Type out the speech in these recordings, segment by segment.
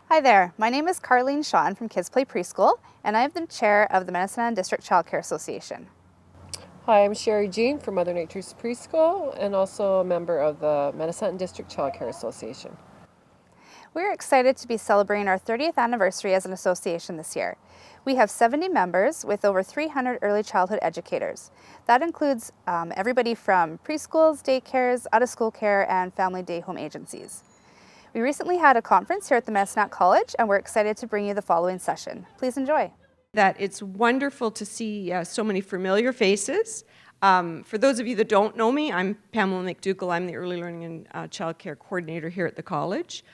Hi there, my name is Carlene Shawn from Kids Play Preschool, and I am the chair of the Medicine District Child Care Association. Hi, I'm Sherry Jean from Mother Nature's Preschool and also a member of the Medicine District Child Care Association. We're excited to be celebrating our 30th anniversary as an association this year. We have 70 members with over 300 early childhood educators. That includes everybody from preschools, daycares, out-of-school care, and family day home agencies. We recently had a conference here at the Medicine College, and we're excited to bring you the following session. Please enjoy. That it's wonderful to see so many familiar faces. For those of you that don't know me, I'm Pamela McDougall. I'm the Early Learning and Child Care Coordinator here at the college.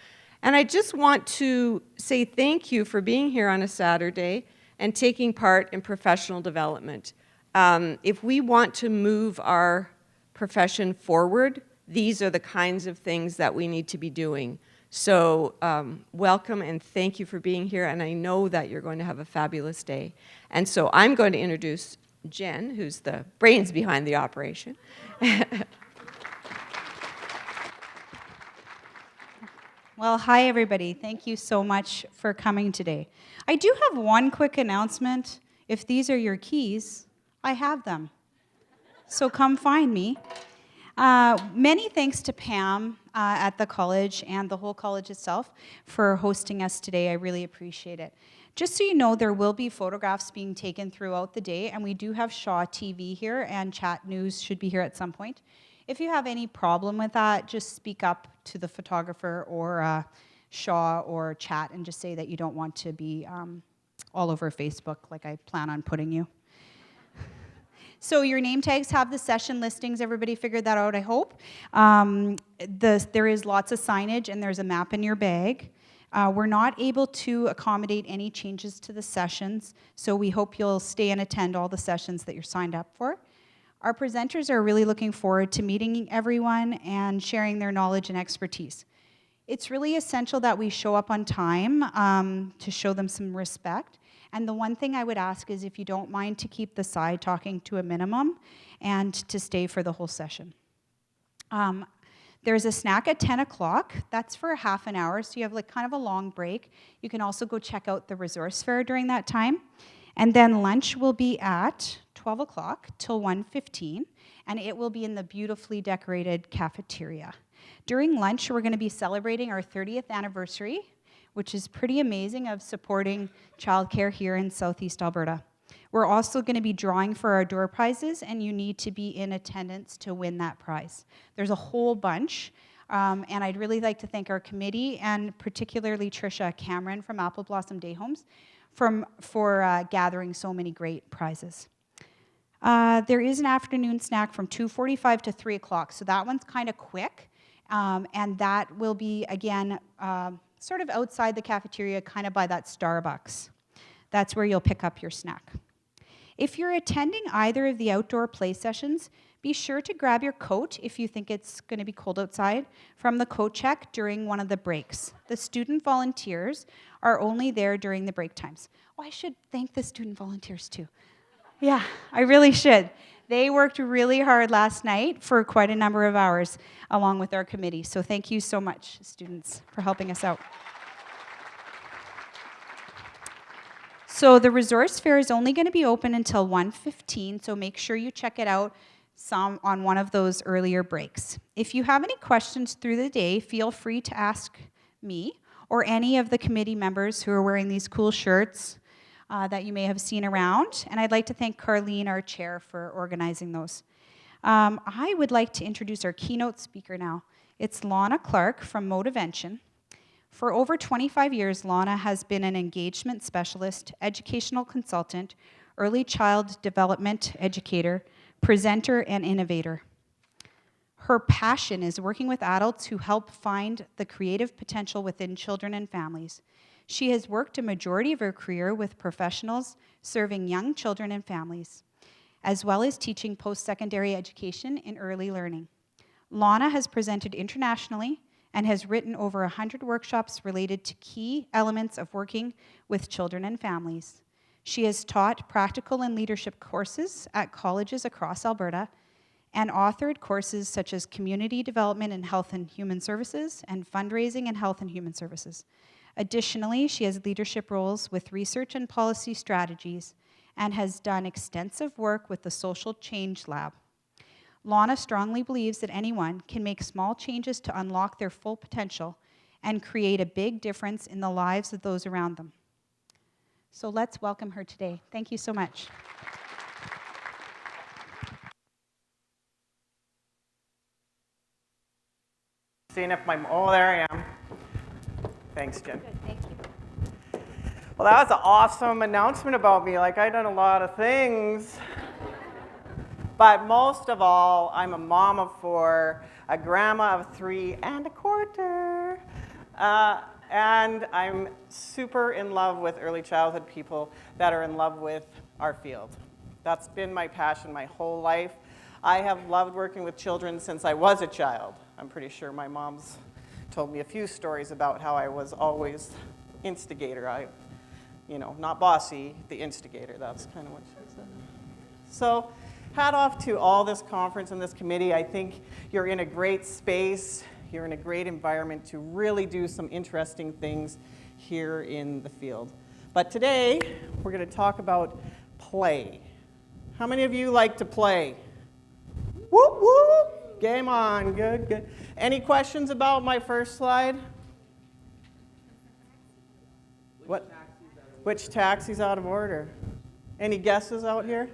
And I just want to say thank you for being here on a Saturday and taking part in professional development. If we want to move our profession forward, these are the kinds of things that we need to be doing. So welcome and thank you for being here, and I know that you're going to have a fabulous day. And so I'm going to introduce Jen, who's the brains behind the operation. Well, hi everybody. Thank you so much for coming today. I do have one quick announcement. If these are your keys, I have them. So come find me. Many thanks to Pam at the college and the whole college itself for hosting us today. I really appreciate it. Just so you know, there will be photographs being taken throughout the day, and we do have Shaw TV here, and Chat News should be here at some point. If you have any problem with that, just speak up to the photographer or Shaw or Chat and just say that you don't want to be all over Facebook like I plan on putting you. So your name tags have the session listings. Everybody figured that out, I hope. There is lots of signage, and there's a map in your bag. We're not able to accommodate any changes to the sessions, so we hope you'll stay and attend all the sessions that you're signed up for. Our presenters are really looking forward to meeting everyone and sharing their knowledge and expertise. It's really essential that we show up on time to show them some respect. And the one thing I would ask is if you don't mind to keep the side talking to a minimum and to stay for the whole session. There's a snack at 10 o'clock. That's for half an hour, so you have like kind of a long break. You can also go check out the resource fair during that time. And then lunch will be at 12 o'clock till 1:15, and it will be in the beautifully decorated cafeteria. During lunch, we're going to be celebrating our 30th anniversary, which is pretty amazing, of supporting childcare here in Southeast Alberta. We're also going to be drawing for our door prizes, and you need to be in attendance to win that prize. There's a whole bunch, and I'd really like to thank our committee, and particularly Tricia Cameron from Apple Blossom Day Homes for gathering so many great prizes. There is an afternoon snack from 2:45 to 3 o'clock, so that one's kind of quick, and that will be, again, sort of outside the cafeteria, kind of by that Starbucks. That's where you'll pick up your snack. If you're attending either of the outdoor play sessions, be sure to grab your coat if you think it's going to be cold outside from the coat check during one of the breaks. The student volunteers are only there during the break times. Oh, I should thank the student volunteers too. Yeah, I really should. They worked really hard last night for quite a number of hours along with our committee. So thank you so much, students, for helping us out. So the resource fair is only going to be open until 1:15, so make sure you check it out on one of those earlier breaks. If you have any questions through the day, feel free to ask me or any of the committee members who are wearing these cool shirts that you may have seen around. And I'd like to thank Carlene, our chair, for organizing those. I would like to introduce our keynote speaker now. It's Launa Clark from Motivention. For over 25 years, Launa has been an engagement specialist, educational consultant, early child development educator, presenter, and innovator. Her passion is working with adults who help find the creative potential within children and families. She has worked a majority of her career with professionals serving young children and families, as well as teaching post-secondary education in early learning. Launa has presented internationally and has written over 100 workshops related to key elements of working with children and families. She has taught practical and leadership courses at colleges across Alberta and authored courses such as Community Development in Health and Human Services and Fundraising in Health and Human Services. Additionally, she has leadership roles with research and policy strategies and has done extensive work with the Social Change Lab. Launa strongly believes that anyone can make small changes to unlock their full potential and create a big difference in the lives of those around them. So let's welcome her today. Thank you so much. Seeing if oh, there I am. Thanks, Jen. Good, thank you. Well, that was an awesome announcement about me. Like, I've done a lot of things. But most of all, I'm a mom of 4, a grandma of 3 and a quarter. And I'm super in love with early childhood people that are in love with our field. That's been my passion my whole life. I have loved working with children since I was a child. I'm pretty sure my mom's told me a few stories about how I was always instigator. Not bossy, the instigator. That's kind of what she said. So, hat off to all this conference and this committee. I think you're in a great space. You're in a great environment to really do some interesting things here in the field. But today, we're going to talk about play. How many of you like to play? Whoop, whoop. Game on. Good, good. Any questions about my first slide? What? Which taxi's out of order? Any guesses out here?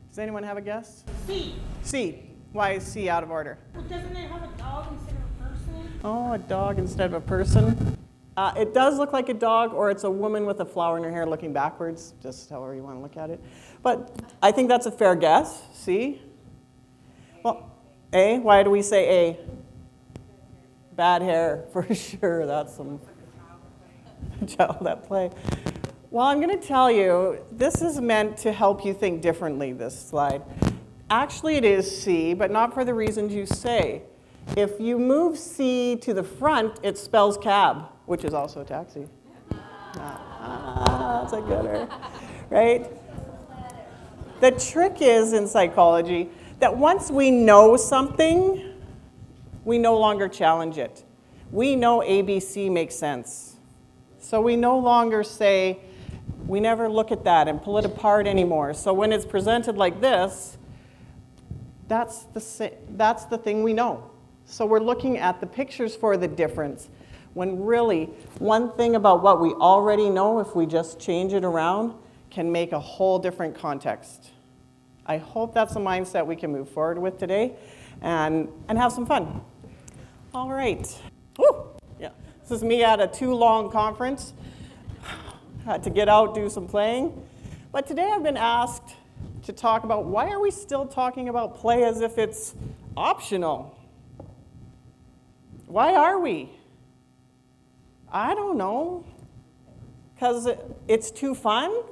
Does anyone have a guess? C. C. Why is C out of order? Well, doesn't it have a dog instead of a person? Oh, a dog instead of a person. It does look like a dog, or it's a woman with a flower in her hair looking backwards, just however you want to look at it. But I think that's a fair guess. C. Well, A. Why do we say A? Bad hair, for sure. That's some child at play. Well, I'm going to tell you, this is meant to help you think differently, this slide. Actually, it is C, but not for the reasons you say. If you move C to the front, it spells cab, which is also taxi. That's a gooder, right? The trick is in psychology that once we know something, we no longer challenge it. We know ABC makes sense. So we no longer say, we never look at that and pull it apart anymore. So when it's presented like this, that's the thing we know. So we're looking at the pictures for the difference, when really one thing about what we already know, if we just change it around, can make a whole different context. I hope that's a mindset we can move forward with today and have some fun. All right. Woo! Yeah. This is me at a too long conference. Had to get out, do some playing. But today I've been asked to talk about why are we still talking about play as if it's optional? Why are we? I don't know. Because it's too fun?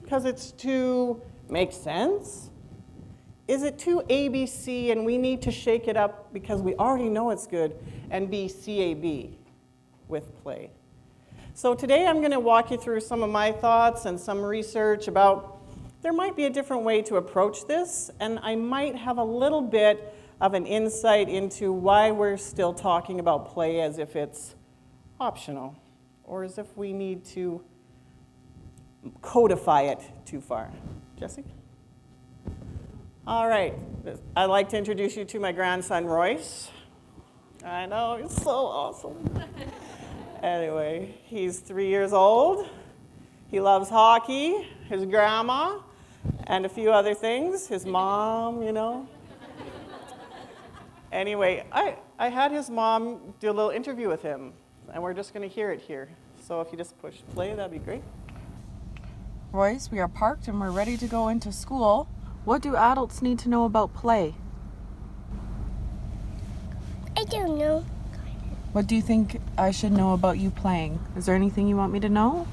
Because it's too make sense? Is it too ABC and we need to shake it up because we already know it's good and be CAB with play? So today I'm going to walk you through some of my thoughts and some research about there might be a different way to approach this, and I might have a little bit of an insight into why we're still talking about play as if it's optional, or as if we need to codify it too far. Jesse? All right. I'd like to introduce you to my grandson, Royce. I know, he's so awesome. Anyway, he's 3 years old. He loves hockey, his grandma, and a few other things, his mom, Anyway, I had his mom do a little interview with him, and we're just going to hear it here. So if you just push play, that'd be great. Royce, we are parked and we're ready to go into school. What do adults need to know about play? I don't know. What do you think I should know about you playing? Is there anything you want me to know?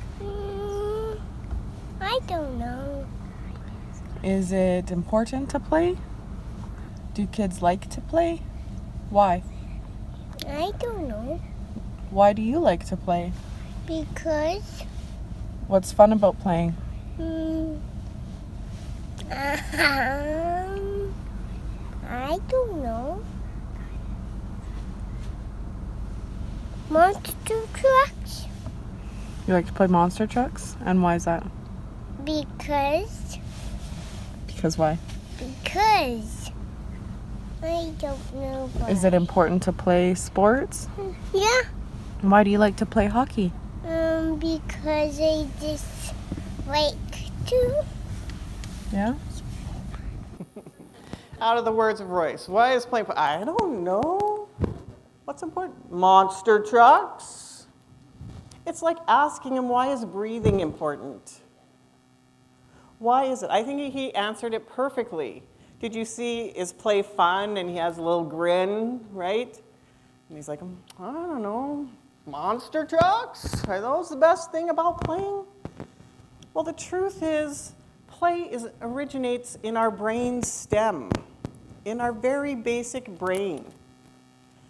I don't know. Is it important to play? Do kids like to play? Why? I don't know. Why do you like to play? Because What's fun about playing? I don't know. monster trucks You like to play monster trucks? And why is that? because Because why? I don't know why. Is it important to play sports? Yeah, Why do you like to play hockey? because I just like to. Yeah? Out of the words of Royce, why is playing? I don't know. What's important? Monster trucks. It's like asking him, why is breathing important? Why is it? I think he answered it perfectly. Did you see, is play fun? And he has a little grin, right? And he's like, I don't know, monster trucks? Are those the best thing about playing? Well, the truth is, play originates in our brain stem, in our very basic brain.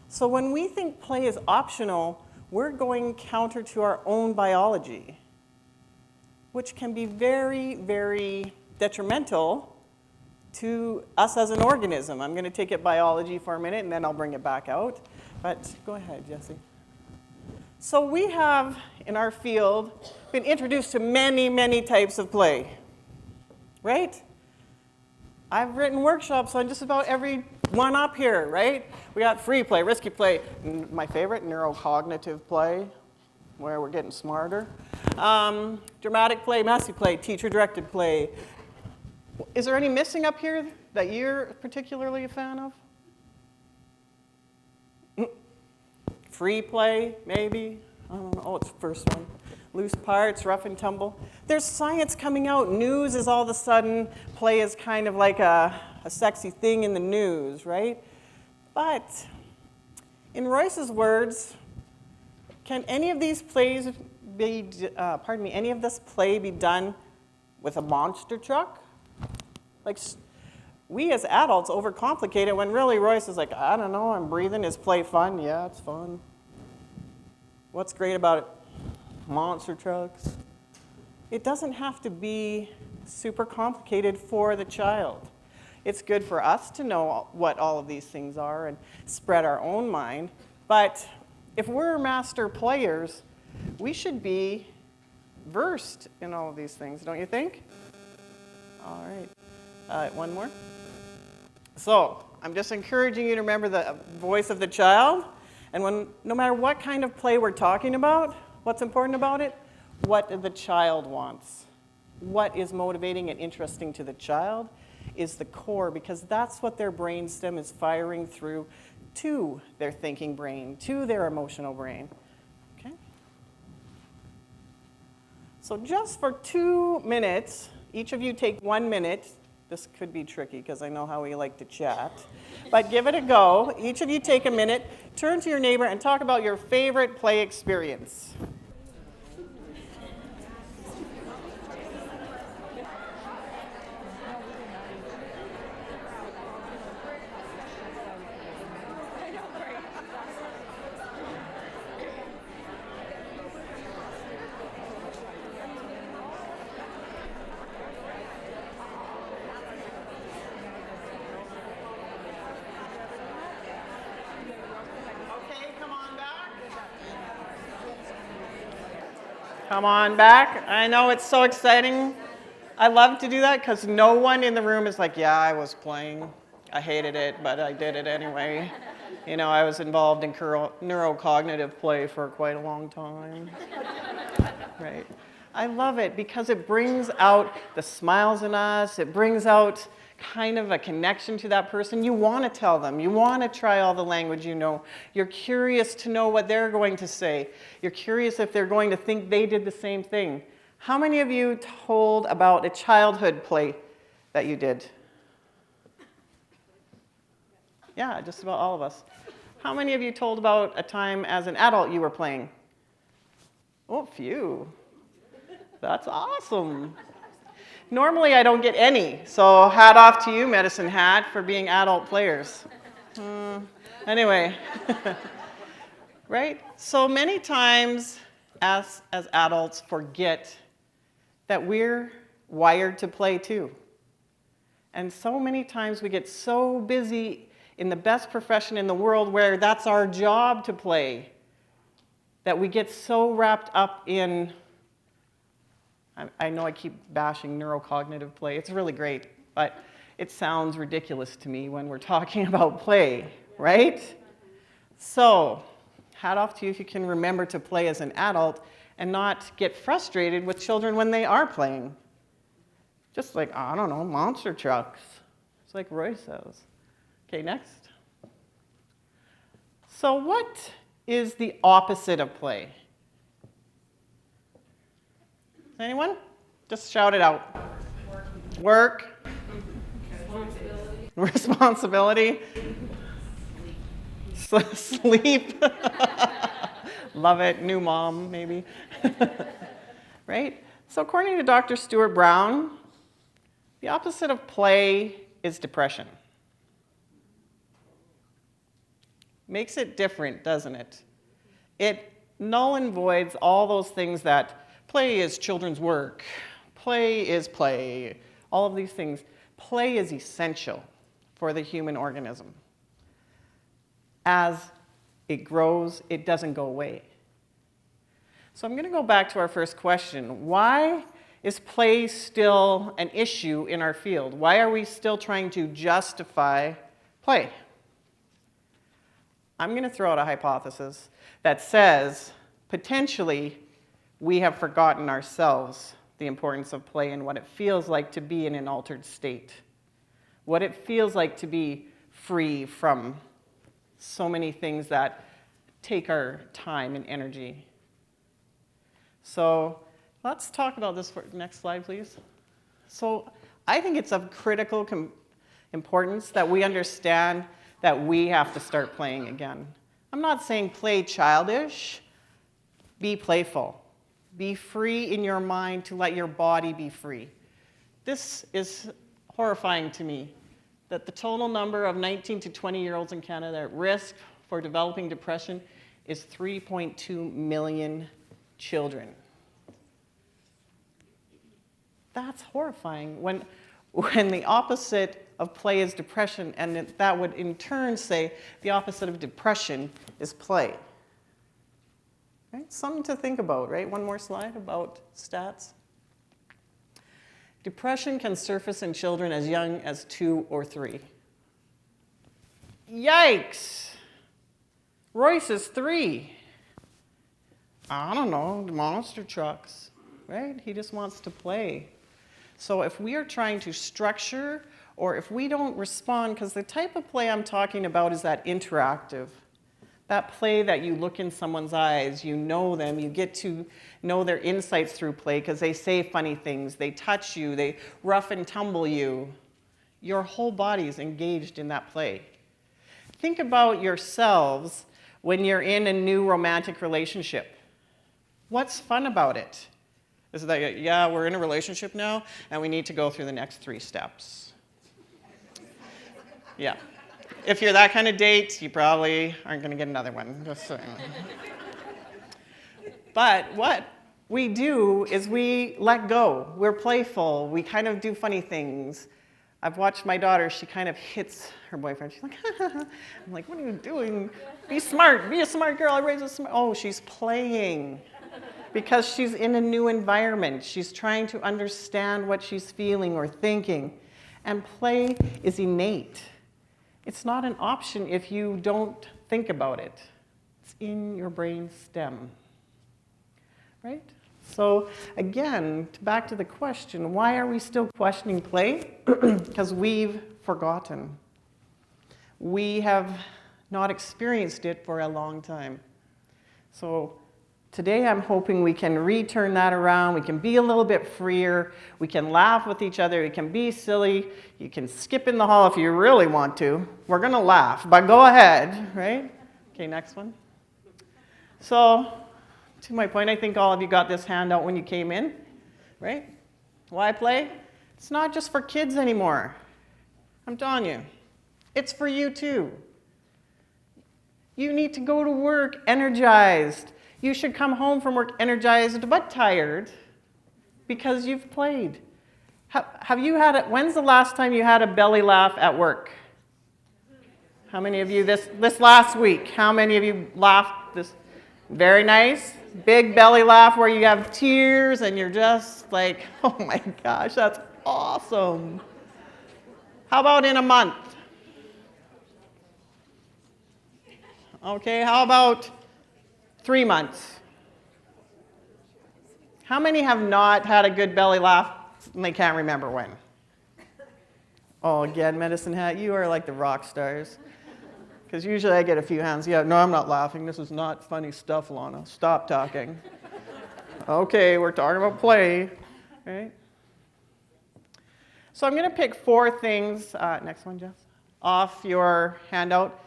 So when we think play is optional, we're going counter to our own biology, which can be very, very detrimental to us as an organism. I'm going to take it biology for a minute, and then I'll bring it back out. But go ahead, Jesse. So we have, in our field, been introduced to many, many types of play, right? I've written workshops on just about every one up here, right? We got free play, risky play, my favorite, neurocognitive play, where we're getting smarter. Dramatic play, messy play, teacher-directed play. Is there any missing up here that you're particularly a fan of? Free play, maybe? I don't know. Oh, it's the first one. Loose parts, rough and tumble. There's science coming out. News is all of a sudden, play is kind of like a sexy thing in the news, right? But in Royce's words, can any of these plays be, any of this play be done with a monster truck? Like, we as adults overcomplicate it when really Royce is like, I don't know, I'm breathing. Is play fun? Yeah, it's fun. What's great about it? Monster trucks. It doesn't have to be super complicated for the child. It's good for us to know what all of these things are and spread our own mind. But if we're master players, we should be versed in all of these things, don't you think? All right. One more. So I'm just encouraging you to remember the voice of the child. And no matter what kind of play we're talking about, what's important about it? What the child wants. What is motivating and interesting to the child is the core, because that's what their brainstem is firing through to their thinking brain, to their emotional brain. Okay? So just for 2 minutes, each of you take 1 minute. This could be tricky because I know how we like to chat. But give it a go. Each of you take a minute, turn to your neighbor, and talk about your favorite play experience. Come on back. I know it's so exciting. I love to do that because no one in the room is like, yeah, I was playing. I hated it, but I did it anyway. You know, I was involved in neurocognitive play for quite a long time. Right. I love it because it brings out the smiles in us. It brings out kind of a connection to that person. You want to tell them. You want to try all the language you know. You're curious to know what they're going to say. You're curious if they're going to think they did the same thing. How many of you told about a childhood play that you did? Yeah, just about all of us. How many of you told about a time as an adult you were playing? Oh, few. That's awesome. Normally, I don't get any, so hat off to you, Medicine Hat, for being adult players. Anyway, right? So many times, us as adults forget that we're wired to play too. And so many times we get so busy in the best profession in the world where that's our job to play. that we get so wrapped up in, I know I keep bashing neurocognitive play. It's really great, but it sounds ridiculous to me when we're talking about play, right? So, hat off to you if you can remember to play as an adult and not get frustrated with children when they are playing. Just like, I don't know, monster trucks. It's like Roy says. Okay, next. So what is the opposite of play? Anyone? Just shout it out. Work. Responsibility. Sleep. Love it. New mom, maybe. Right? So according to Dr. Stuart Brown, the opposite of play is depression. Makes it different, doesn't it? It null and voids all those things that play is children's work, play is play, all of these things. Play is essential for the human organism. As it grows, it doesn't go away. So I'm going to go back to our first question. Why is play still an issue in our field? Why are we still trying to justify play? I'm going to throw out a hypothesis that says potentially we have forgotten ourselves the importance of play and what it feels like to be in an altered state, what it feels like to be free from so many things that take our time and energy. So let's talk about this. Next slide, please. So I think it's of critical importance that we understand that we have to start playing again. I'm not saying play childish. Be playful. Be free in your mind to let your body be free. This is horrifying to me, that the total number of 19 to 20-year-olds in Canada at risk for developing depression is 3.2 million children. That's horrifying when the opposite of play is depression, and that would in turn say the opposite of depression is play. Right? Something to think about, right? One more slide about stats. Depression can surface in children as young as 2 or 3. Yikes! Royce is 3. I don't know, monster trucks, right? He just wants to play. So if we are trying to structure, or if we don't respond, because the type of play I'm talking about is that interactive. That play that you look in someone's eyes, you know them, you get to know their insights through play because they say funny things, they touch you, they rough and tumble you. Your whole body is engaged in that play. Think about yourselves when you're in a new romantic relationship. What's fun about it? Is it that, yeah, we're in a relationship now and we need to go through the next 3 steps? Yeah. If you're that kind of date, you probably aren't going to get another one. Just saying. But what we do is we let go. We're playful. We kind of do funny things. I've watched my daughter. She kind of hits her boyfriend. She's like, I'm like, what are you doing? Be smart. Be a smart girl. I raise a smart. Oh, she's playing. Because she's in a new environment. She's trying to understand what she's feeling or thinking. And play is innate. It's not an option if you don't think about it. It's in your brain stem, right? So again, back to the question, why are we still questioning play? Because we've forgotten. We have not experienced it for a long time. So today I'm hoping we can return that around. We can be a little bit freer. We can laugh with each other. We can be silly. You can skip in the hall if you really want to. We're going to laugh, but go ahead, right? Okay, next one. So, to my point, I think all of you got this handout when you came in, right? Why play? It's not just for kids anymore. I'm telling you. It's for you too. You need to go to work energized. You should come home from work energized but tired because you've played. Have you had it? When's the last time you had a belly laugh at work? How many of you this last week? How many of you laughed this? Very nice. Big belly laugh where you have tears and you're just like, oh my gosh, that's awesome. How about in a month? Okay, how about 3 months? How many have not had a good belly laugh and they can't remember when? Oh, again, Medicine Hat, you are like the rock stars. Because usually I get a few hands. Yeah, no, I'm not laughing. This is not funny stuff, Launa. Stop talking. Okay, we're talking about play, right? So I'm going to pick 4 things, next one, Jess, off your handout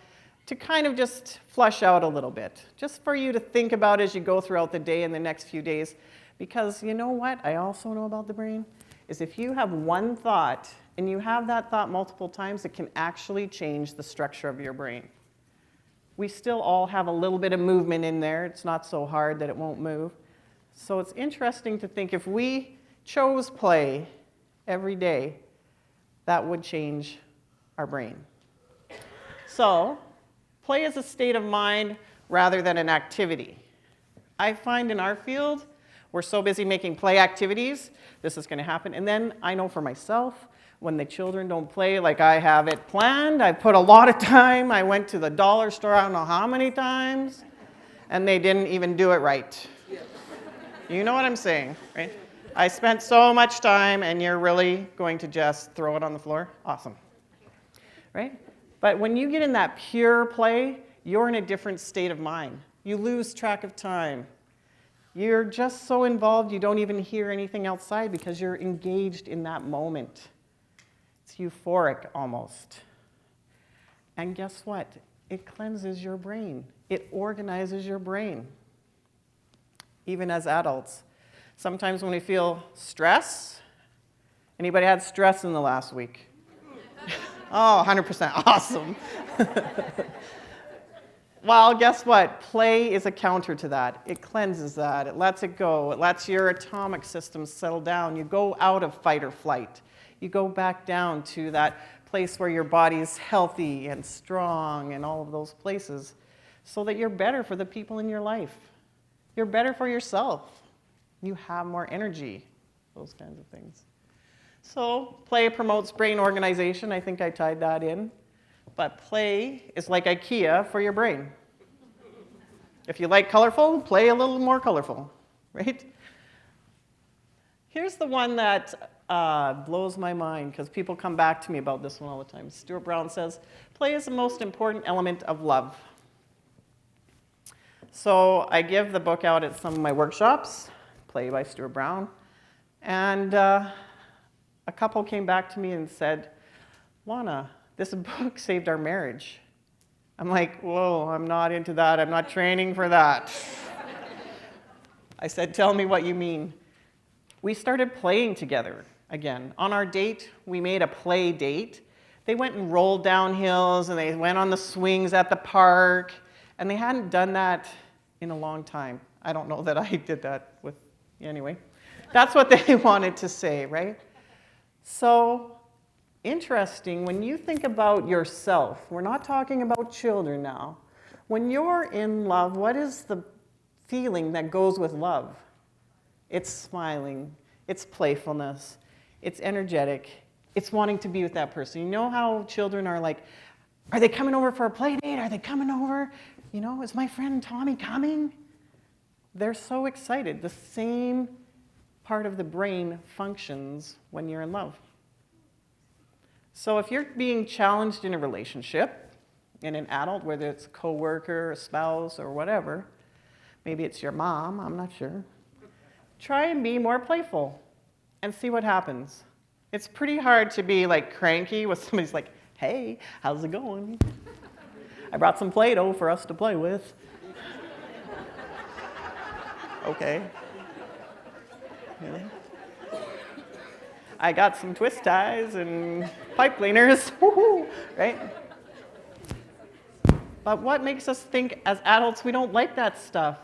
to kind of just flush out a little bit, just for you to think about as you go throughout the day and the next few days. Because you know what I also know about the brain is if you have one thought and you have that thought multiple times, it can actually change the structure of your brain. We still all have a little bit of movement in there. It's not so hard that it won't move. So it's interesting to think if we chose play every day, that would change our brain. So play is a state of mind rather than an activity. I find in our field, we're so busy making play activities, this is going to happen. And then I know for myself, when the children don't play like I have it planned, I put a lot of time. I went to the dollar store I don't know how many times, and they didn't even do it right. You know what I'm saying, right? I spent so much time, and you're really going to just throw it on the floor? Awesome, right? But when you get in that pure play, you're in a different state of mind. You lose track of time. You're just so involved you don't even hear anything outside because you're engaged in that moment. It's euphoric almost. And guess what? It cleanses your brain. It organizes your brain. Even as adults. Sometimes when we feel stress, anybody had stress in the last week? Oh, 100%, awesome. Well, guess what? Play is a counter to that. It cleanses that. It lets it go. It lets your atomic system settle down. You go out of fight or flight. You go back down to that place where your body's healthy and strong and all of those places so that you're better for the people in your life. You're better for yourself. You have more energy, those kinds of things. So play promotes brain organization. I think I tied that in. But play is like IKEA for your brain. If you like colorful, play a little more colorful, right? Here's the one that blows my mind because people come back to me about this one all the time. Stuart Brown says, play is the most important element of love. So I give the book out at some of my workshops, Play by Stuart Brown, and a couple came back to me and said, Launa, this book saved our marriage. I'm like, whoa, I'm not into that. I'm not training for that. I said, tell me what you mean. We started playing together again. On our date, we made a play date. They went and rolled down hills, and they went on the swings at the park, and they hadn't done that in a long time. I don't know that I did that with, anyway. That's what they wanted to say, right? So, interesting, when you think about yourself, we're not talking about children now. When you're in love, what is the feeling that goes with love? It's smiling, it's playfulness, it's energetic, it's wanting to be with that person. You know how children are like, are they coming over for a play date? Are they coming over? You know, is my friend Tommy coming? They're so excited. The same part of the brain functions when you're in love. So if you're being challenged in a relationship, in an adult, whether it's a coworker, a spouse, or whatever, maybe it's your mom, I'm not sure, try and be more playful and see what happens. It's pretty hard to be like cranky with somebody's like, hey, how's it going? I brought some Play-Doh for us to play with. Okay. Really? I got some twist ties and pipe cleaners, right? But what makes us think as adults we don't like that stuff?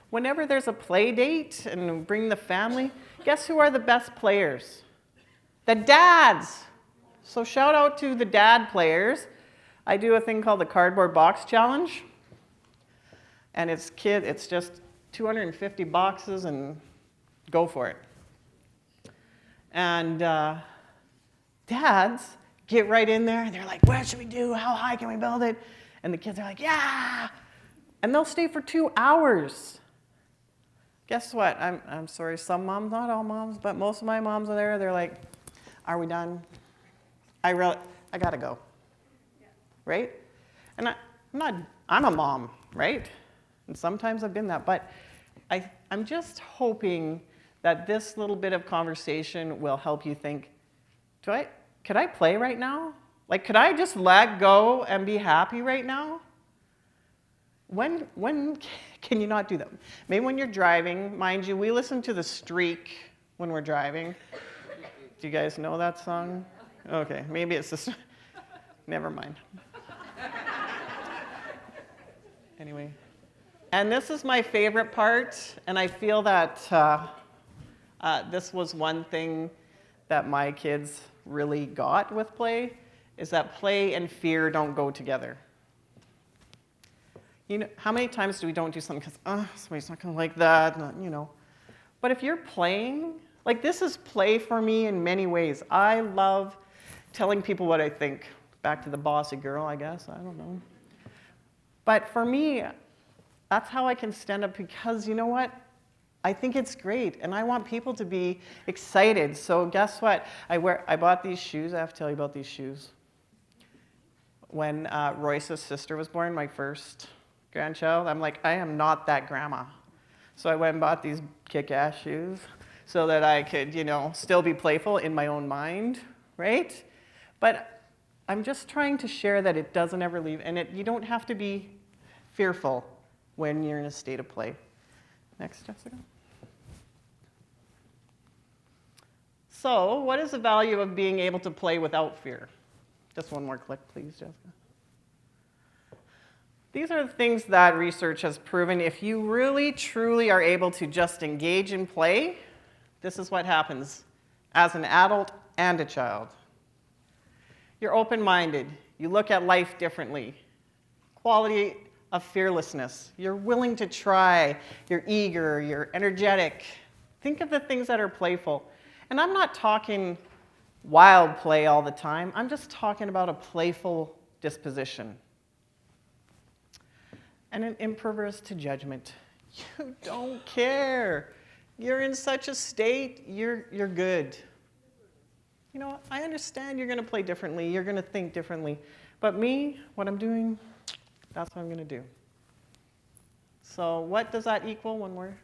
Whenever there's a play date and bring the family, guess who are the best players? The dads. So shout out to the dad players. I do a thing called the Cardboard Box Challenge. And it's just 250 boxes and go for it. And dads get right in there and they're like, what should we do? How high can we build it? And the kids are like, yeah. And they'll stay for 2 hours. Guess what? I'm sorry, some moms, not all moms, but most of my moms are there. They're like, are we done? I gotta go. Right? And I'm a mom, right? And sometimes I've been that, but I'm just hoping that this little bit of conversation will help you think, could I play right now? Like, could I just let go and be happy right now? When can you not do that? Maybe when you're driving. Mind you, we listen to The Streak when we're driving. Do you guys know that song? Okay, maybe it's this. Never mind. Anyway. And this is my favorite part, and I feel that this was one thing that my kids really got with play, is that play and fear don't go together. You know, how many times do we don't do something because, somebody's not going to like that, you know. But if you're playing, like this is play for me in many ways. I love telling people what I think. Back to the bossy girl, I guess, I don't know. But for me, that's how I can stand up because you know what? I think it's great and I want people to be excited. So guess what? I bought these shoes. I have to tell you about these shoes. When Royce's sister was born, my first grandchild, I'm like, I am not that grandma. So I went and bought these kick-ass shoes so that I could, you know, still be playful in my own mind, right? But I'm just trying to share that it doesn't ever leave, and you don't have to be fearful when you're in a state of play. Next, Jessica. So, what is the value of being able to play without fear? Just one more click, please, Jessica. These are the things that research has proven. If you really, truly are able to just engage in play, this is what happens as an adult and a child. You're open-minded. You look at life differently. Quality of fearlessness. You're willing to try. You're eager. You're energetic. Think of the things that are playful. And I'm not talking wild play all the time. I'm just talking about a playful disposition. And an impervious to judgment. You don't care. You're in such a state, you're good. You know, I understand you're going to play differently, you're going to think differently. But me, what I'm doing, that's what I'm going to do. So what does that equal when we're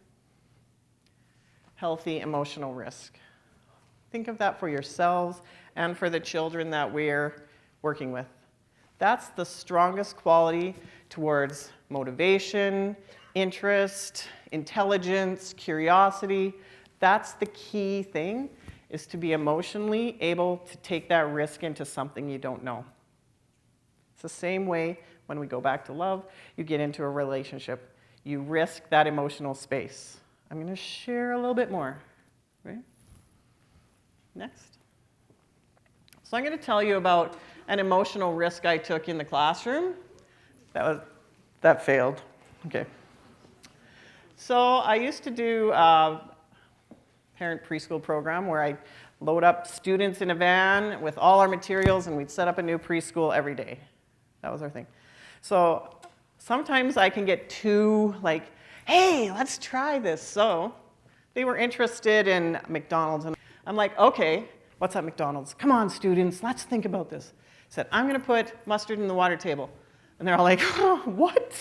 healthy emotional risk? Think of that for yourselves and for the children that we're working with. That's the strongest quality towards motivation, interest, intelligence, curiosity. That's the key thing, is to be emotionally able to take that risk into something you don't know. It's the same way when we go back to love, you get into a relationship. You risk that emotional space. I'm going to share a little bit more. Right? Next. So I'm going to tell you about an emotional risk I took in the classroom. That failed. Okay. So I used to do a parent preschool program where I load up students in a van with all our materials and we'd set up a new preschool every day. That was our thing. So sometimes I can get too like, hey, let's try this. So they were interested in McDonald's. And I'm like, okay, what's at McDonald's? Come on, students, let's think about this. I said, I'm going to put mustard in the water table. And they're all like, oh, what?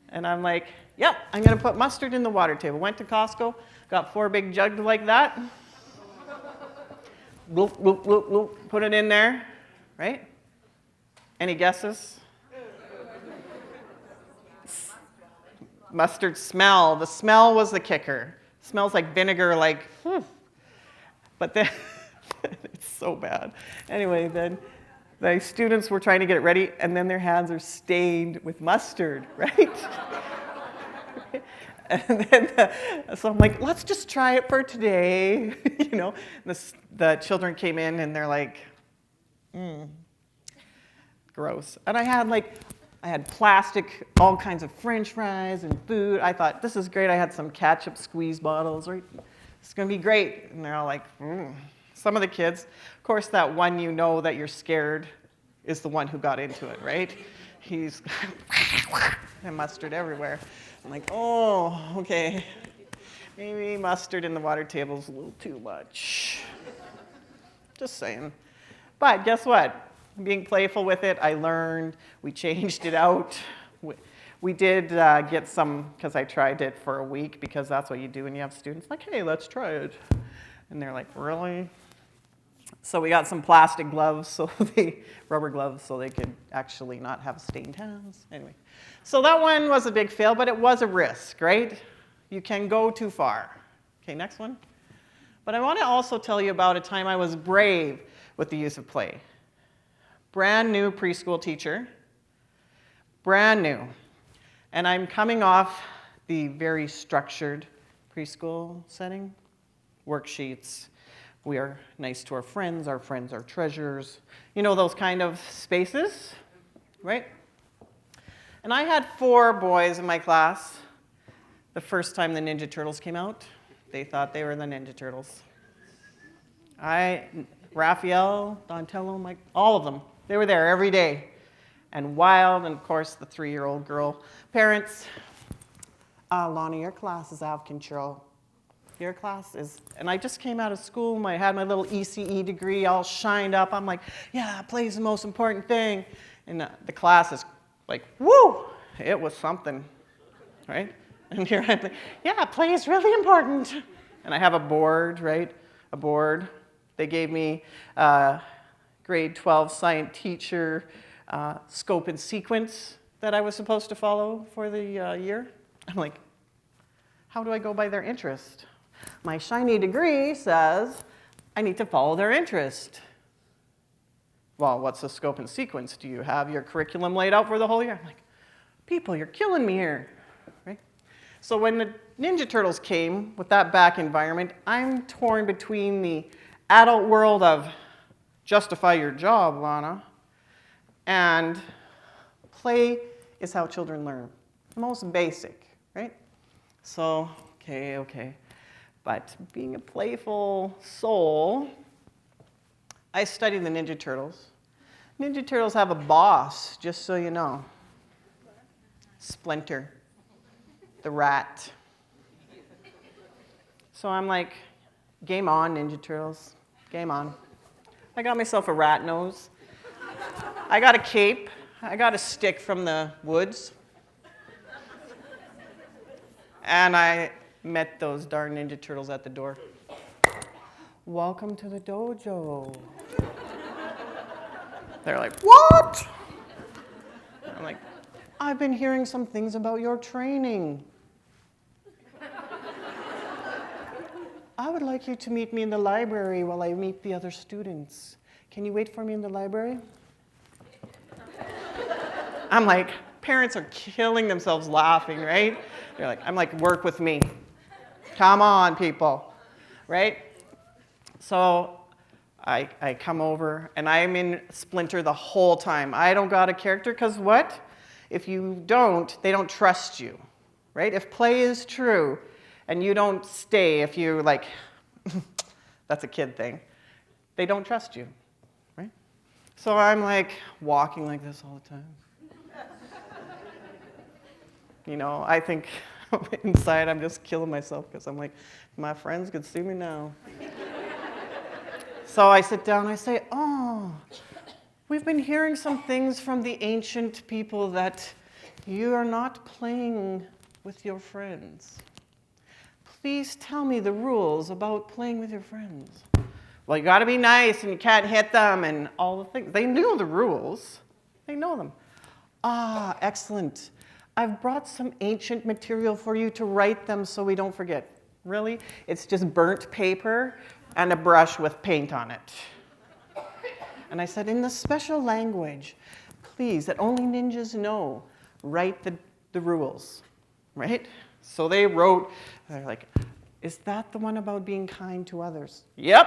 And I'm like, yep, I'm going to put mustard in the water table. Went to Costco, got 4 big jugs like that. Bloop, bloop, bloop, bloop, put it in there, right? Any guesses? Mustard smell. The smell was the kicker. Smells like vinegar, like, but then, it's so bad. Anyway, then the students were trying to get it ready, and then their hands are stained with mustard, right? And then, so I'm like, let's just try it for today, you know. The children came in, and they're like, gross. And I had like I had plastic, all kinds of French fries and food. I thought, this is great. I had some ketchup squeeze bottles, right? It's gonna be great. And they're all like, Some of the kids, of course, that one you know that you're scared is the one who got into it, right? He's and mustard everywhere. I'm like, oh, okay. Maybe mustard in the water table is a little too much. Just saying. But guess what? Being playful with it, I learned. We changed it out. We did get some, because I tried it for a week, because that's what you do when you have students. Like, hey, let's try it. And they're like, really? So we got some plastic gloves, rubber gloves, so they could actually not have stained hands. Anyway, so that one was a big fail, but it was a risk, right? You can go too far. Okay, next one. But I want to also tell you about a time I was brave with the use of play. Brand new preschool teacher, brand new. And I'm coming off the very structured preschool setting, worksheets. We are nice to our friends are treasures. You know, those kind of spaces, right? And I had 4 boys in my class. The first time the Ninja Turtles came out, they thought they were the Ninja Turtles. Raphael, Donatello, Mike, all of them. They were there every day. And wild, and of course, the 3-year-old girl. Parents, Launa, your class is out of control. Your class is, and I just came out of school, I had my little ECE degree all shined up. I'm like, yeah, play is the most important thing. And the class is like, woo, it was something, right? And here I'm like, yeah, play is really important. And I have a board, right? A board. They gave me grade 12 science teacher scope and sequence that I was supposed to follow for the year. I'm like, how do I go by their interest? My shiny degree says I need to follow their interest. Well, what's the scope and sequence? Do you have your curriculum laid out for the whole year? I'm like, people, you're killing me here, right? So when the Ninja Turtles came with that back environment, I'm torn between the adult world of justify your job, Lana, and play is how children learn. The most basic, right? So, okay. But being a playful soul, I studied the Ninja Turtles. Ninja Turtles have a boss, just so you know. Splinter, the rat. So I'm like, game on, Ninja Turtles, game on. I got myself a rat nose. I got a cape. I got a stick from the woods. And I met those darn Ninja Turtles at the door. Welcome to the dojo. They're like, what? I'm like, I've been hearing some things about your training. I would like you to meet me in the library while I meet the other students. Can you wait for me in the library? I'm like, parents are killing themselves laughing, right? They're like, I'm like, work with me. Come on, people, right? So I come over, and I'm in Splinter the whole time. I don't got a character, because what? If you don't, they don't trust you, right? If play is true, and you don't stay, if you like, that's a kid thing, they don't trust you, right? So I'm like walking like this all the time. You know, I think inside I'm just killing myself because I'm like, my friends could see me now. So I sit down and I say, oh, we've been hearing some things from the ancient people that you are not playing with your friends. Please tell me the rules about playing with your friends. Well, you gotta be nice and you can't hit them and all the things. They knew the rules. They know them. Ah, excellent. I've brought some ancient material for you to write them so we don't forget. Really? It's just burnt paper and a brush with paint on it. And I said, in the special language, please, that only ninjas know, write the rules, right? So they wrote, they're like, is that the one about being kind to others? Yep.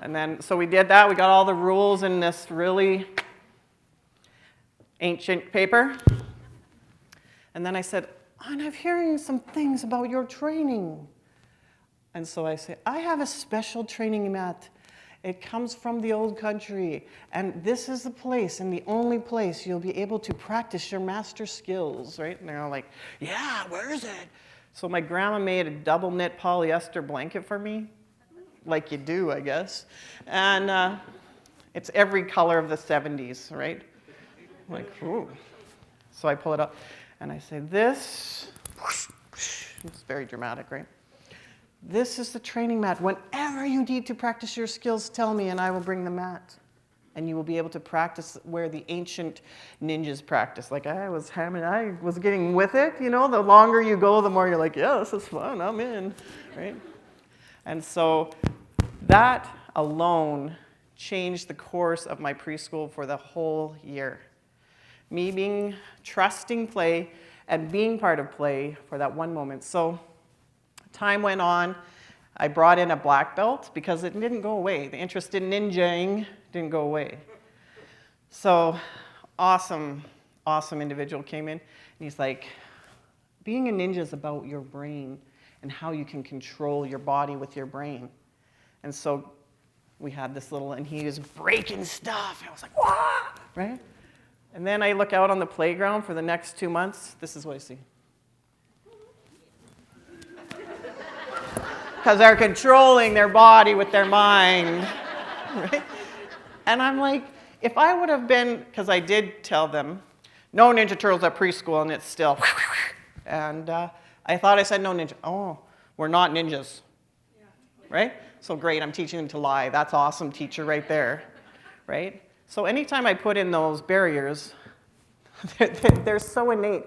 And then, so we did that. We got all the rules in this really ancient paper. And then I said, and I'm hearing some things about your training. And so I say, I have a special training mat. It comes from the old country. And this is the place and the only place you'll be able to practice your master skills, right? And they're all like, yeah, where is it? So my grandma made a double knit polyester blanket for me, like you do, I guess. And it's every color of the 70s, right? I'm like, ooh. So I pull it up and I say, this, it's very dramatic, right? This is the training mat. Whenever you need to practice your skills, tell me and I will bring the mat. And you will be able to practice where the ancient ninjas practice. Like I was getting with it, you know, the longer you go, the more you're like, yeah, this is fun, I'm in, right? And so that alone changed the course of my preschool for the whole year. Me being trusting play and being part of play for that one moment. So time went on. I brought in a black belt because it didn't go away. The interest in ninjaing didn't go away. So awesome individual came in, and he's like, being a ninja is about your brain and how you can control your body with your brain. And so we had this little, and he was breaking stuff. And I was like, wah! Right? And then I look out on the playground for the next 2 months. This is what I see. Because they're controlling their body with their mind, right? And I'm like, if I would have been, because I did tell them, no Ninja Turtles at preschool, and it's still, and I thought I said no ninja. Oh, we're not ninjas, right? So great, I'm teaching them to lie. That's awesome, teacher, right there, right? So anytime I put in those barriers, they're so innate.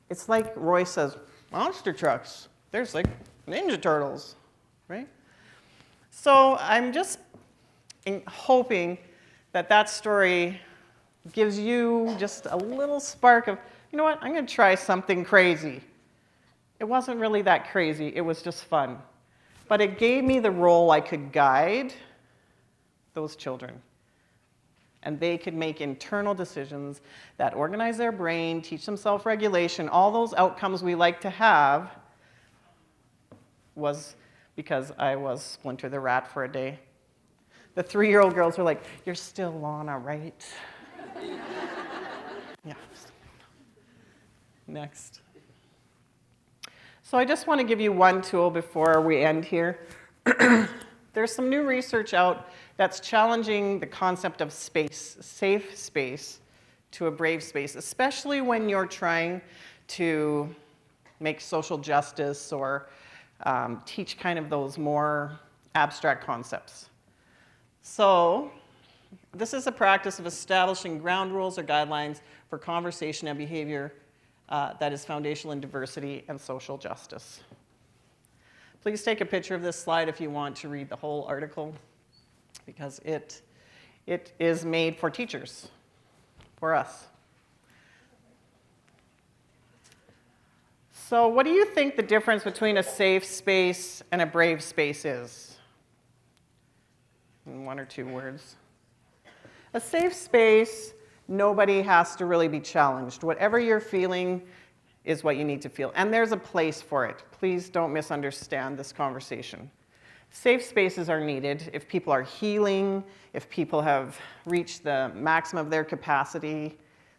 It's like Roy says, monster trucks. There's like Ninja Turtles, right? So I'm just hoping that that story gives you just a little spark of, you know what, I'm going to try something crazy. It wasn't really that crazy. It was just fun. But it gave me the role I could guide those children. And they could make internal decisions that organize their brain, teach them self-regulation, all those outcomes we like to have, was because I was Splinter the Rat for a day. The 3-year-old girls were like, you're still Launa, right? Yeah. Next. So I just want to give you one tool before we end here. There's some new research out that's challenging the concept of space, safe space, to a brave space, especially when you're trying to make social justice or teach kind of those more abstract concepts. So this is a practice of establishing ground rules or guidelines for conversation and behavior that is foundational in diversity and social justice. Please take a picture of this slide if you want to read the whole article, because it is made for teachers, for us. So what do you think the difference between a safe space and a brave space is? In 1 or 2 words. A safe space, nobody has to really be challenged. Whatever you're feeling is what you need to feel. And there's a place for it. Please don't misunderstand this conversation. Safe spaces are needed if people are healing, if people have reached the maximum of their capacity.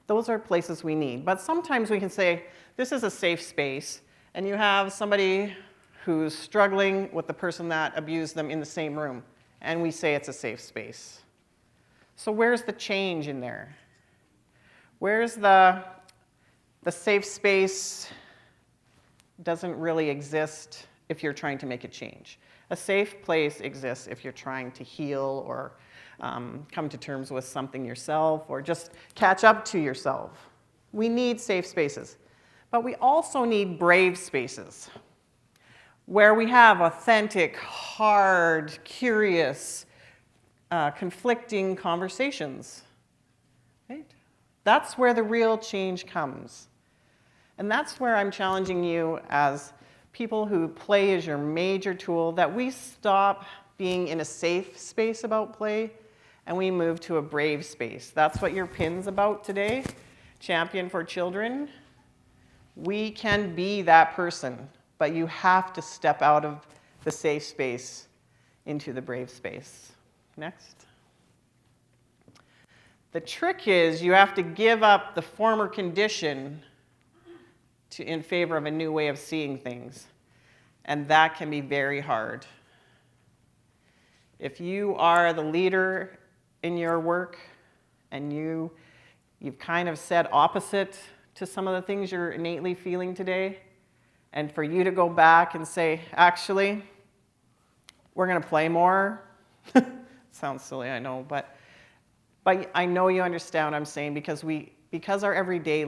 Those are places we need. But sometimes we can say, this is a safe space, and you have somebody who's struggling with the person that abused them in the same room, and we say it's a safe space. So where's the change in there? Where's the safe space doesn't really exist if you're trying to make a change. A safe place exists if you're trying to heal or come to terms with something yourself or just catch up to yourself. We need safe spaces. But we also need brave spaces where we have authentic, hard, curious, conflicting conversations. Right? That's where the real change comes. And that's where I'm challenging you as people who play is your major tool, that we stop being in a safe space about play and we move to a brave space. That's what your pin's about today. champion for children, we can be that person, but you have to step out of the safe space into the brave space. Next. The trick is you have to give up the former condition in favor of a new way of seeing things. And that can be very hard. If you are the leader in your work and you've kind of said opposite to some of the things you're innately feeling today, and for you to go back and say, actually, we're going to play more. Sounds silly, I know, but I know you understand what I'm saying, because our everyday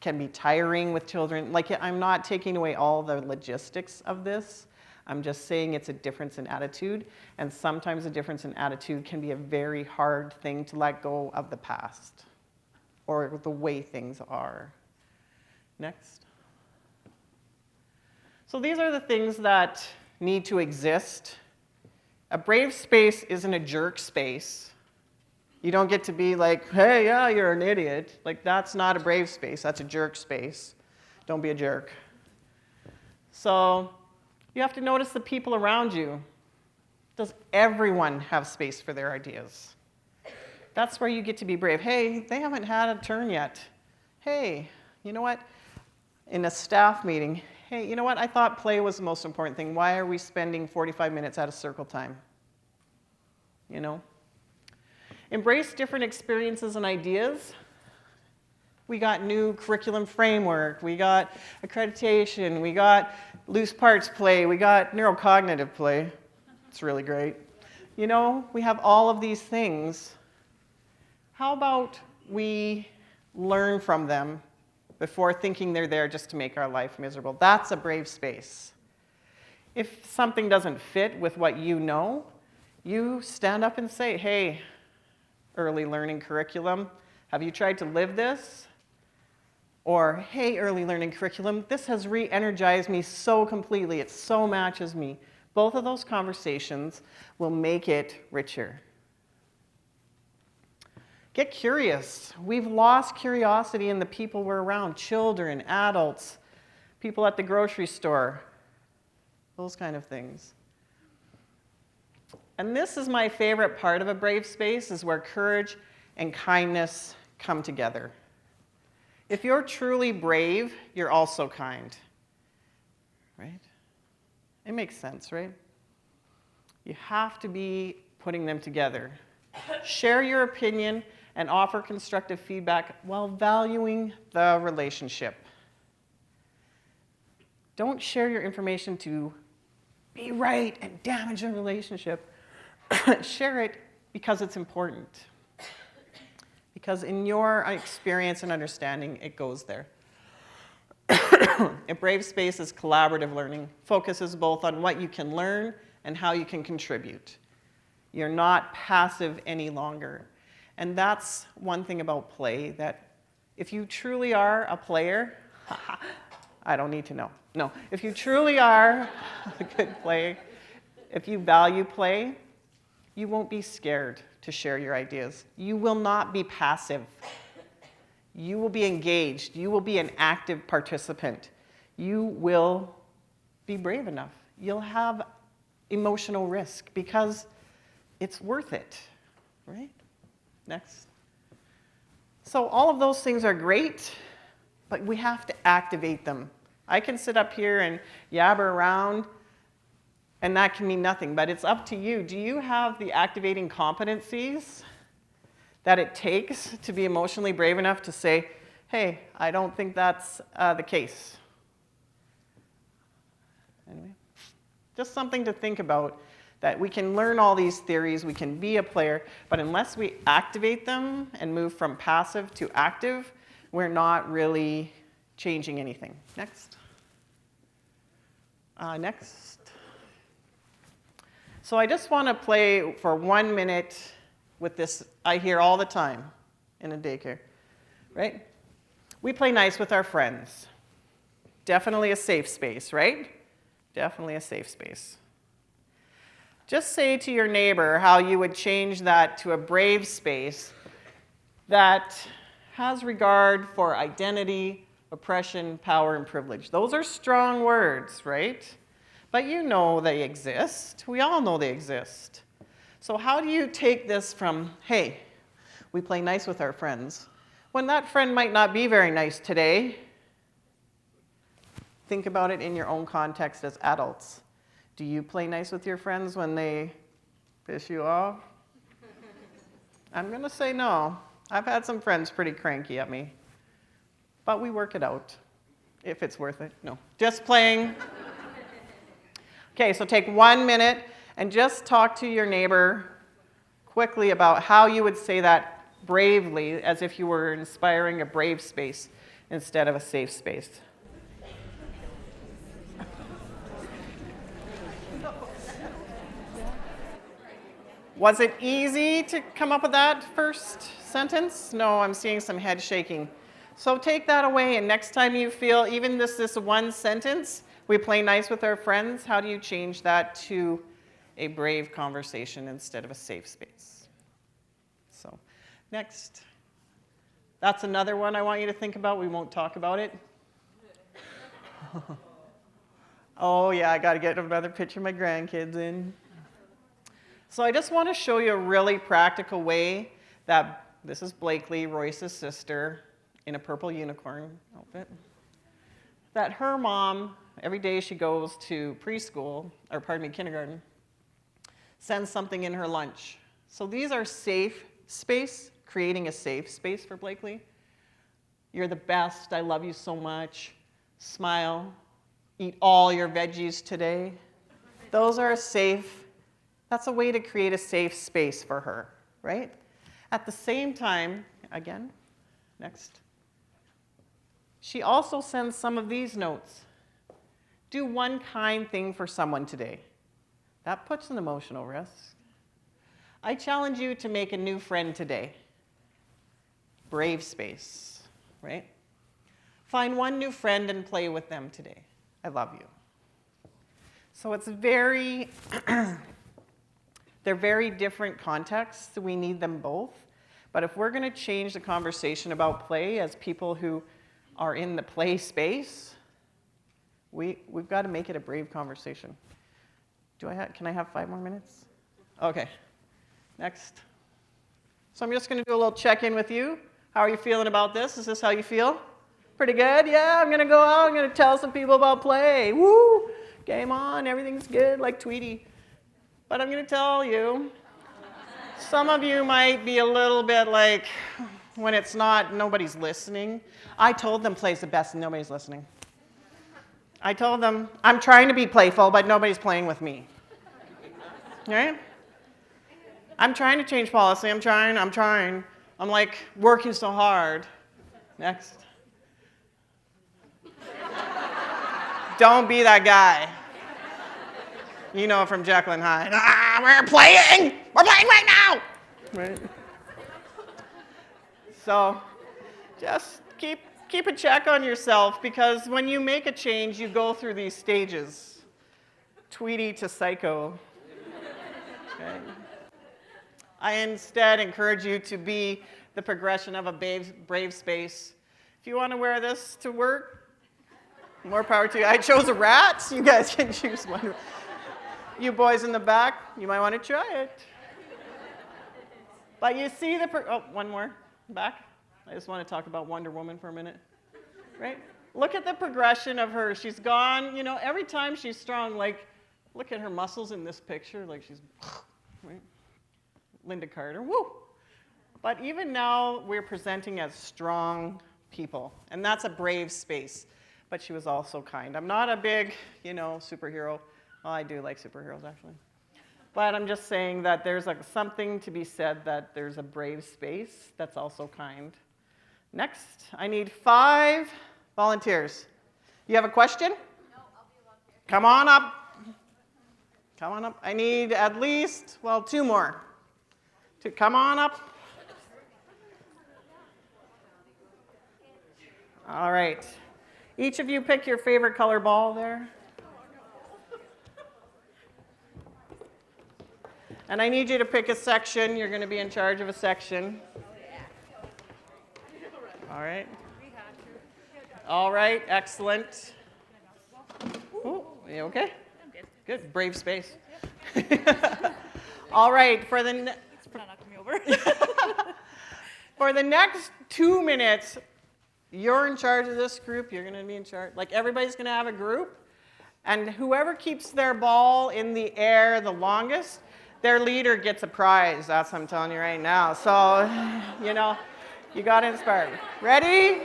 can be tiring with children. Like, I'm not taking away all the logistics of this. I'm just saying it's a difference in attitude, and sometimes a difference in attitude can be a very hard thing to let go of the past or the way things are. Next. So these are the things that need to exist. A brave space isn't a jerk space. You don't get to be like, hey, yeah, you're an idiot. Like, that's not a brave space. That's a jerk space. Don't be a jerk. So you have to notice the people around you. Does everyone have space for their ideas? That's where you get to be brave. Hey, they haven't had a turn yet. Hey, you know what? In a staff meeting, hey, you know what? I thought play was the most important thing. Why are we spending 45 minutes out of circle time? You know? Embrace different experiences and ideas. We got new curriculum framework. We got accreditation. We got loose parts play. We got neurocognitive play. It's really great. You know, we have all of these things. How about we learn from them before thinking they're there just to make our life miserable? That's a brave space. If something doesn't fit with what you know, you stand up and say, hey, early learning curriculum, have you tried to live this? Or, hey, early learning curriculum, this has re-energized me so completely. It so matches me. Both of those conversations will make it richer. Get curious. We've lost curiosity in the people we're around. Children, adults, people at the grocery store, those kind of things. And this is my favorite part of a brave space, is where courage and kindness come together. If you're truly brave, you're also kind, right? It makes sense, right? You have to be putting them together. Share your opinion and offer constructive feedback while valuing the relationship. Don't share your information to be right and damage a relationship. Share it because it's important. Because in your experience and understanding, it goes there. A brave space is collaborative learning, focuses both on what you can learn and how you can contribute. You're not passive any longer. And that's one thing about play, that if you truly are a player, I don't need to know. No, if you truly are a good player, if you value play, you won't be scared to share your ideas. You will not be passive. You will be engaged. You will be an active participant. You will be brave enough. You'll have emotional risk because it's worth it, right? Next. So all of those things are great, but we have to activate them. I can sit up here and yabber around, and that can mean nothing, but it's up to you. Do you have the activating competencies that it takes to be emotionally brave enough to say, hey, I don't think that's the case? Anyway, just something to think about, that we can learn all these theories, we can be a player, but unless we activate them and move from passive to active, we're not really changing anything. Next. Next. So I just want to play for 1 minute with this I hear all the time in a daycare, right? We play nice with our friends. Definitely a safe space, right? Definitely a safe space. Just say to your neighbor how you would change that to a brave space that has regard for identity, oppression, power, and privilege. Those are strong words, right? But you know they exist. We all know they exist. So how do you take this from, hey, we play nice with our friends, when that friend might not be very nice today? Think about it in your own context as adults. Do you play nice with your friends when they piss you off? I'm going to say no. I've had some friends pretty cranky at me. But we work it out, if it's worth it. No, just playing. Okay, so take 1 minute and just talk to your neighbor quickly about how you would say that bravely, as if you were inspiring a brave space instead of a safe space. Was it easy to come up with that first sentence? No, I'm seeing some head shaking. So take that away, and next time you feel even this one sentence, we play nice with our friends, how do you change that to a brave conversation instead of a safe space? So next. That's another one I want you to think about. We won't talk about it. Oh yeah, I got to get another picture of my grandkids in. So I just want to show you a really practical way that, this is Blakely, Royce's sister, in a purple unicorn outfit, that her mom, every day she goes to preschool, or pardon me, kindergarten, sends something in her lunch. So these are safe space, creating a safe space for Blakely. You're the best, I love you so much, smile, eat all your veggies today. Those are safe. That's a way to create a safe space for her, right? At the same time, again, next. She also sends some of these notes. Do one kind thing for someone today. That puts an emotional risk. I challenge you to make a new friend today. Brave space, right? Find one new friend and play with them today. I love you. So it's very, they're very different contexts. We need them both. But if we're going to change the conversation about play as people who are in the play space, we've got to make it a brave conversation. Can I have 5 more minutes? Okay, next. So I'm just going to do a little check-in with you. How are you feeling about this? Is this how you feel? Pretty good? Yeah, I'm going to go out. I'm going to tell some people about play. Woo! Game on. Everything's good, like Tweety. But I'm going to tell you, some of you might be a little bit like, when it's not, nobody's listening. I told them play's the best and nobody's listening. I told them, I'm trying to be playful, but nobody's playing with me. Right? I'm trying to change policy. I'm trying. I'm like working so hard. Next. Don't be that guy. You know from Jekyll and Hyde. We're playing right now. Right? So just keep a check on yourself, because when you make a change, you go through these stages. Tweety to psycho. Okay. I instead encourage you to be the progression of a brave space. If you want to wear this to work, more power to you. I chose a rat, so you guys can choose one. You boys in the back, you might want to try it. But you see one more, back. I just want to talk about Wonder Woman for a minute, right? Look at the progression of her. She's gone, every time she's strong, like, look at her muscles in this picture, like she's, right? Linda Carter, woo! But even now, we're presenting as strong people, and that's a brave space. But she was also kind. I'm not a big, superhero. Well, I do like superheroes, actually. But I'm just saying that there's something to be said that there's a brave space that's also kind. Next, I need 5 volunteers. You have a question? No, I'll be a volunteer. Come on up. Come on up. I need at least, 2 more. Come on up. All right. Each of you pick your favorite color ball there. And I need you to pick a section. You're going to be in charge of a section. All right. All right, excellent. Oh, you okay? I'm good. Good, brave space. All right, for the for the next 2 minutes, you're in charge of this group. You're going to be in charge. Like, everybody's going to have a group. And whoever keeps their ball in the air the longest, their leader gets a prize. That's what I'm telling you right now. So, you know, you got to inspire me. Ready,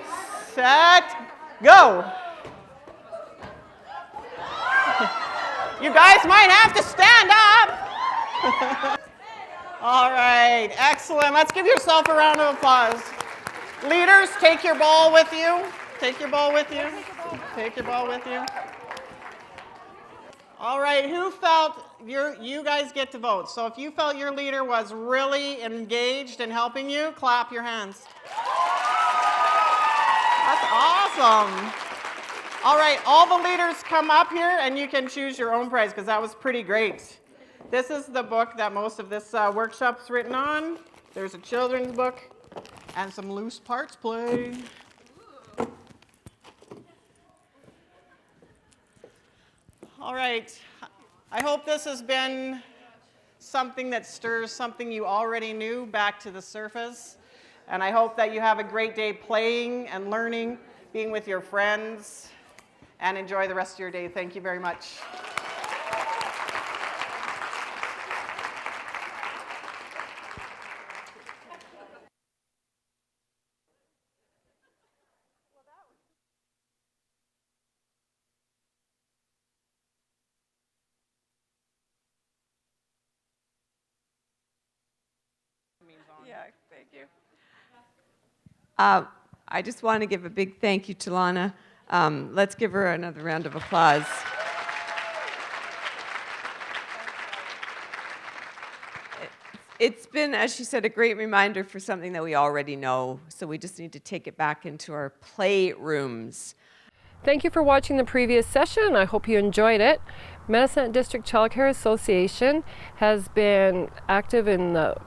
set, go. You guys might have to stand up. All right, excellent. Let's give yourself a round of applause. Leaders, take your ball with you. Take your ball with you. Take your ball with you. All right, who felt you guys get to vote. So if you felt your leader was really engaged in helping you, clap your hands. That's awesome. All right, all the leaders come up here and you can choose your own prize because that was pretty great. This is the book that most of this workshop's written on. There's a children's book and some loose parts play. All right, I hope this has been something that stirs something you already knew back to the surface. And I hope that you have a great day playing and learning, being with your friends, and enjoy the rest of your day. Thank you very much. Yeah, thank you. I just want to give a big thank you to Launa. Let's give her another round of applause. It's been, as she said, a great reminder for something that we already know, so we just need to take it back into our playrooms. Thank you for watching the previous session. I hope you enjoyed it. Medicine District Child Care Association has been active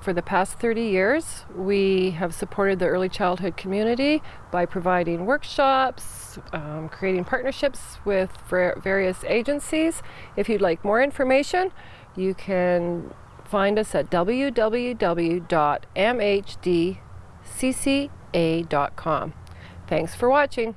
for the past 30 years. We have supported the early childhood community by providing workshops, creating partnerships with various agencies. If you'd like more information, you can find us at www.mhdcca.com. Thanks for watching.